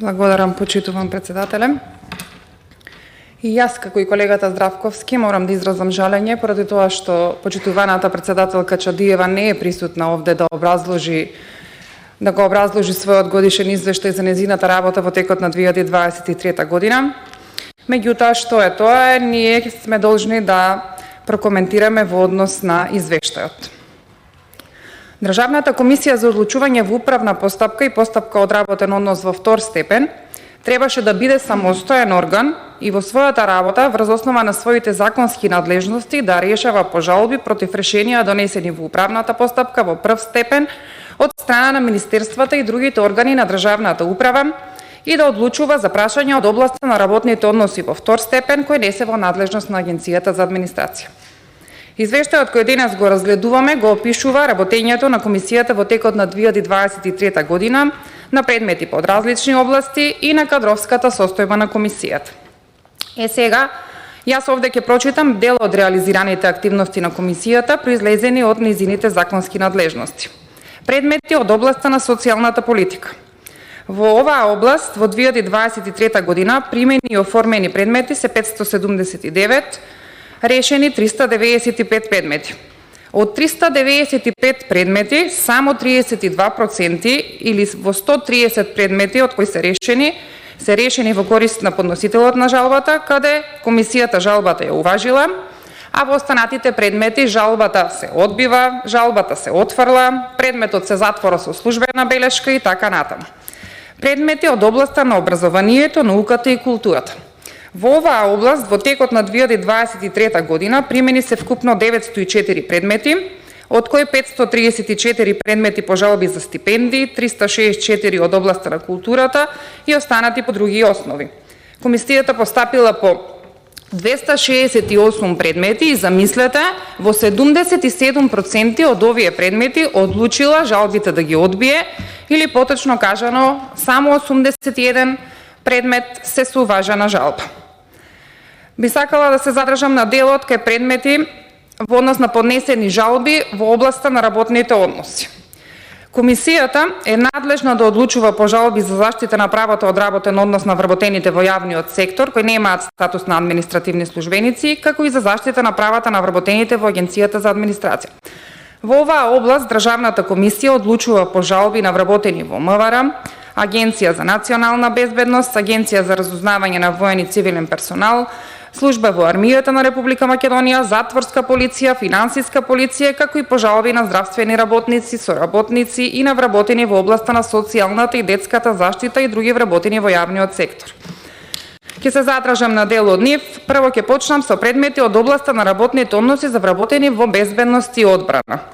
Благодарам, почитувам председателе. И јас, како и колегата Здравковски, морам да изразам жалење поради тоа што почитуваната председателка Чадиева не е присутна овде да го образложи својот годишен извештај за нејзината работа во текот на 2023 година. Меѓутоа, што е тоа? Ние сме должни да прокоментираме во однос на извештајот. Државната комисија за одлучување во управна постапка и постапка одработен однос во втор степен требаше да биде самостоен орган и во својата работа врз основа на своите законски надлежности да решава по жалби против решенија донесени во управната постапка во прв степен од страна на министерствата и другите органи на државната управа и да одлучува за прашања од областа на работните односи во втор степен кои не се во надлежност на Агенцијата за администрација. Извештајот кој денес го разгледуваме го опишува работењето на комисијата во текот на 2023 година на предмети под различни области и на кадровската состојба на комисијата. Сега, јас овде ќе прочитам дел од реализираните активности на комисијата произлезени од нејзините законски надлежности. Предмети од областа на социјалната политика. Во оваа област во 2023 година примени и оформени предмети се 579, решени 395 предмети. Од 395 предмети, само 32% или во 130 предмети од кои се решени во корист на подносителот на жалбата, каде комисијата жалбата ја уважила, а во останатите предмети жалбата се одбива, жалбата се отфрла, предметот се затвора со службена белешка и така натаму. Предмети од областа на образованието, науката и културата. Во оваа област, во текот на 2023 година, примени се вкупно 904 предмети, од кои 534 предмети по жалби за стипендии, 364 од областа на културата и останати по други основи. Комисијата постапила по 268 предмети и замислете, во 77% од овие предмети одлучила жалбите да ги одбие или поточно кажано, само 81 предмет се со уважена жалба. Би сакала да се задржам на делот кај предмети во однос на поднесени жалби во областа на работните односи. Комисијата е надлежна да одлучува по жалби за заштита на правото од работен однос на вработените во јавниот сектор кои немаат статус на административни службеници, како и за заштита на правата на вработените во Агенцијата за администрација. Во оваа област Државната комисија одлучува по жалби на вработени во МВР, Агенција за национална безбедност, Агенција за разузнавање на воен и цивилен персонал, Служба во армијата на Република Македонија, Затворска полиција, Финансиска полиција, како и по жалби на здравствени работници, соработници и на вработени во областа на социјалната и детската заштита и други вработени во јавниот сектор. Ќе се задржам на дел од нив. Прво ќе почнам со предмети од областа на работните односи за вработени во безбедност и одбрана.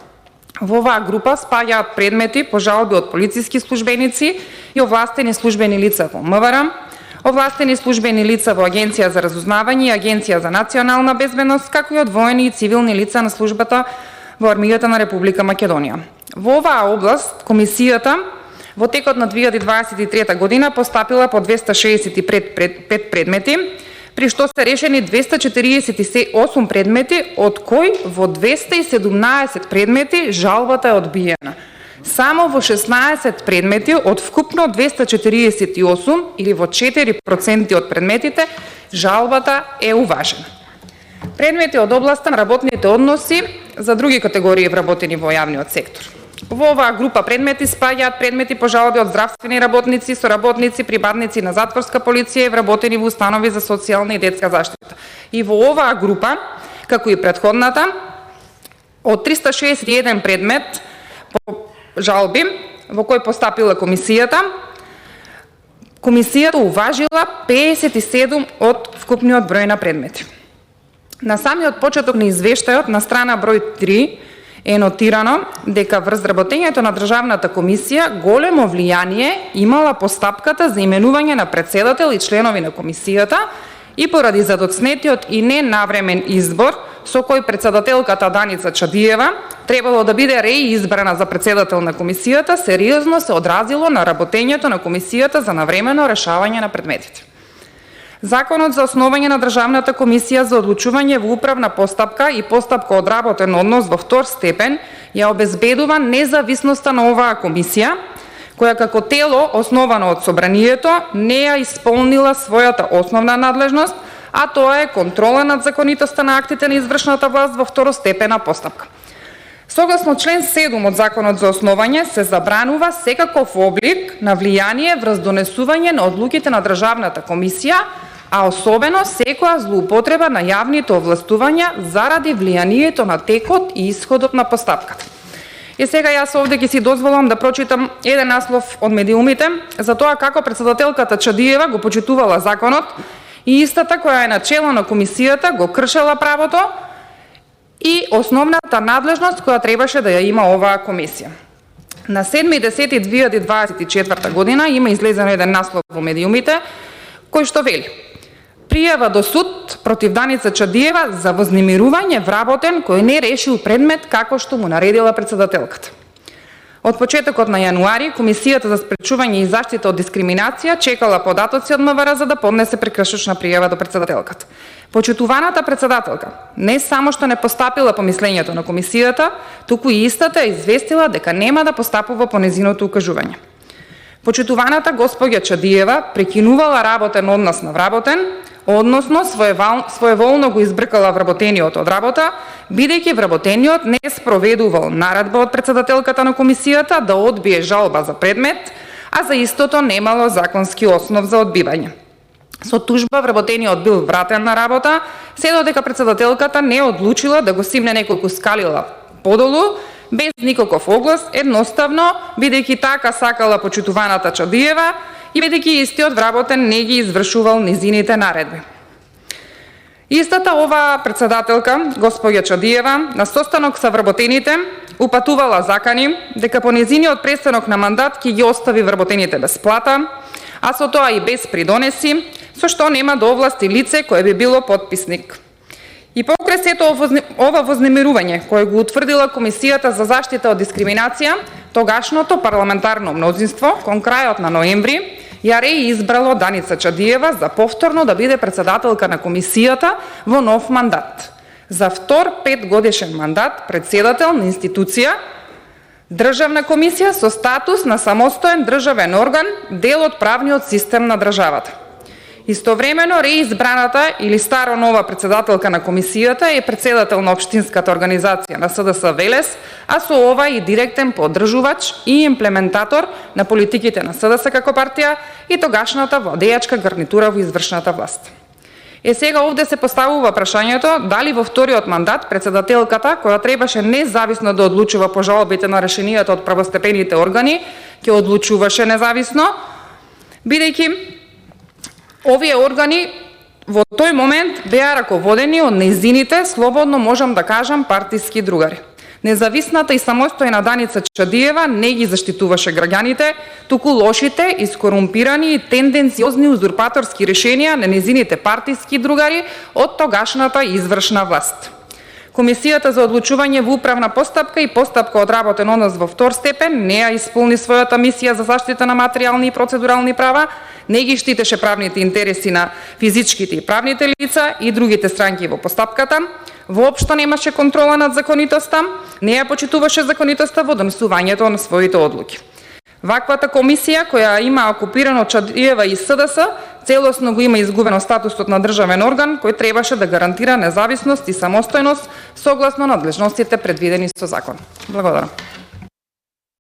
Во оваа група спаѓаат предмети по жалби од полициски службеници и овластени службени лица во МВР, овластени службени лица во Агенција за разузнавање и Агенција за национална безбедност, како и од воени и цивилни лица на службата во армијата на Република Македонија. Во оваа област комисијата во текот на 2023 година постапила по 265 предмети, при што се решени 248 предмети, од кои во 217 предмети жалбата е одбиена. Само во 16 предмети од вкупно 248 или во 4% од предметите жалбата е уважена. Предмети од областа на работните односи за други категории вработени во јавниот сектор. Во оваа група предмети спаѓаат предмети по жалби од здравствени работници, соработници, припадници на затворска полиција и вработени во установи за социјална и детска заштита. И во оваа група, како и претходната, од 361 предмет по жалби во кој постапила комисијата уважила 57 од вкупниот број на предмети. На самиот почеток на извештајот на страна број 3 е нотирано дека врз работењето на Државната комисија големо влијание имала постапката за именување на претседател и членови на комисијата и поради задоцнетиот и ненавремен избор со кој претседателката Даница Чадиева требало да биде реизбрана за претседател на комисијата, сериозно се одразило на работењето на комисијата за навремено решавање на предметите. Законот за основање на Државната комисија за одлучување во управна постапка и постапка одработен однос во втор степен ја обезбедува независноста на оваа комисија, која како тело основано од собранието не ја исполнила својата основна надлежност, а тоа е контрола над законитоста на актите на извршната власт во второстепена постапка. Согласно член 7 од Законот за основање се забранува секаков облик на влијание врз донесување на одлуките на Државната комисија, а особено секоја злоупотреба на јавните овластувања заради влијанието на текот и исходот на постапката. И сега јас овде ќе си дозволам да прочитам еден наслов од медиумите за тоа како председателката Чадиева го почитувала законот и истата која е начело на комисијата го кршела правото и основната надлежност која требаше да ја има оваа комисија. На 7.10.2024 година има излезен еден наслов во медиумите кој што вели: пријава до суд против Даница Чадиева за вознемирување вработен кој не решил предмет како што му наредила председателката. Од почетокот на јануари, Комисијата за спречување и заштита од дискриминација чекала податоци од МВР за да поднесе прекршочна пријава до председателката. Почитуваната председателка не само што не постапила по мислењето на комисијата, туку и истата известила дека нема да постапува по незиното укажување. Почитуваната госпоѓа Чадиева прекинувала работен однос на вработен, односно своеволно го избркала вработениот од работа, бидејќи вработениот не спроведувал наредба од председателката на комисијата да одбие жалба за предмет, а за истото немало законски основ за одбивање. Со тужба вработениот бил вратен на работа, се додека председателката не одлучила да го симне неколку скалила подолу, без никаков оглас, едноставно, бидејќи така сакала почитуваната Чадиева и бидејќи истиот вработен не ги извршувал низините наредби. Истата оваа председателка, госпоѓа Чадиева, на состанок со вработените упатувала закани дека по низиниот престанок на мандат ќе ги остави вработените без плата, а со тоа и без придонеси, со што нема да овласти лице кое би било подписник. И покрај сето ова вознемирување кое го утврдила Комисијата за заштита од дискриминација, тогашното парламентарно мнозинство кон крајот на ноември ја реизбрало Даница Чадиева за повторно да биде председателка на комисијата во нов мандат. За втор 5-годишен мандат председател на институција, државна комисија со статус на самостоен државен орган, дел од правниот систем на државата. Истовремено реизбраната или старо нова председателка на комисијата е председател на општинската организација на СДС Велес, а со ова и директен поддржувач и имплементатор на политиките на СДС како партија и тогашната владејачка гарнитура во извршната власт. Сега овде се поставува прашањето дали во вториот мандат председателката, која требаше независно да одлучува по жалбите на решенијата од правостепените органи, ќе одлучуваше независно, бидејќи овие органи во тој момент беа раководени од нејзините, слободно можам да кажам, партиски другари. Независната и самостојна Даница Чадиева не ги заштитуваше граѓаните, туку лошите, искорумпирани и тенденциозни узурпаторски решенија на нејзините партиски другари од тогашната извршна власт. Комисијата за одлучување во управна постапка и постапка од работен однос во втор степен не ја исполни својата мисија за заштита на материјални и процедурални права, не ги штитеше правните интереси на физичките и правните лица и другите странки во постапката, воопшто немаше контрола над законитоста, не ја почитуваше законитоста во донесувањето на своите одлуки. Ваквата комисија, која има окупирано Чадиева и СДС, целосно го има изгубено статусот на државен орган, кој требаше да гарантира независност и самостојност согласно надлежностите предвидени со закон. Благодарам.